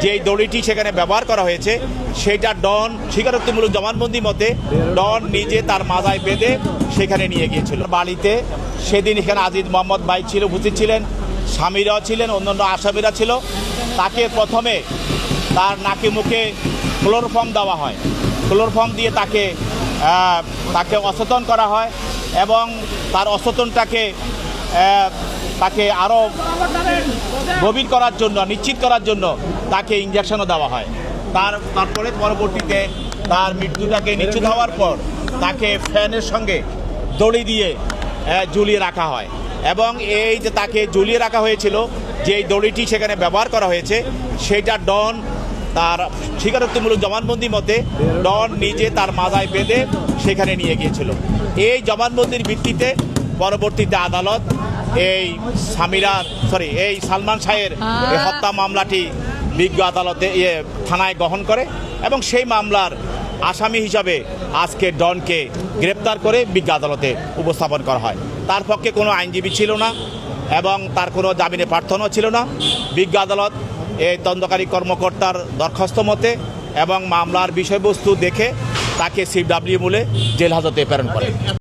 যেই দড়িটি সেখানে ব্যবহার করা হয়েছে সেটা ডন স্বীকারোক্তিমূলক জবানবন্দি মতে ডন নিজে তার মাথায় বেঁধে সেখানে নিয়ে গিয়েছিল বাড়িতে। সেদিন এখানে আজিজ মোহাম্মদ ভাই ছিল, উপস্থিত ছিলেন, স্বামীরাও ছিলেন, অন্যান্য আসামিরা ছিল। তাকে প্রথমে তার নাকে মুখে ক্লোরোফর্ম দেওয়া হয়, ক্লোরোফর্ম দিয়ে তাকে অচেতন করা হয় এবং তার অচেতনটাকে তাকে আরও গভীর করার জন্য, নিশ্চিত করার জন্য তাকে ইঞ্জেকশনও দেওয়া হয়। তারপরে পরবর্তীতে তার মৃত্যুটাকে নিশ্চিত হওয়ার পর তাকে ফ্যানের সঙ্গে দড়ি দিয়ে ঝুলিয়ে রাখা হয় এবং এই যে তাকে ঝুলিয়ে রাখা হয়েছিল, যেই দড়িটি সেখানে ব্যবহার করা হয়েছে সেটা ডন তার স্বীকারোক্তিমূলক জবানবন্দি মতে ডন নিজে তার মাথায় বেঁধে সেখানে নিয়ে গিয়েছিল। এই জবানবন্দির ভিত্তিতে পরবর্তীতে আদালত এই সালমান শাহের এই হত্যা মামলাটি বিজ্ঞ আদালতে থানায় গ্রহণ করে এবং সেই মামলার আসামি হিসাবে আজকে ডনকে গ্রেপ্তার করে বিজ্ঞ আদালতে উপস্থাপন করা হয়। তার পক্ষে কোনো আইনজীবী ছিল না এবং তার কোনো জামিনে প্রার্থনাও ছিল না। বিজ্ঞ আদালত এই তদন্তকারী কর্মকর্তার দরখাস্ত মতে এবং মামলার বিষয়বস্তু দেখে তাকে CW মূলে জেল হাজতে প্রেরণ করে।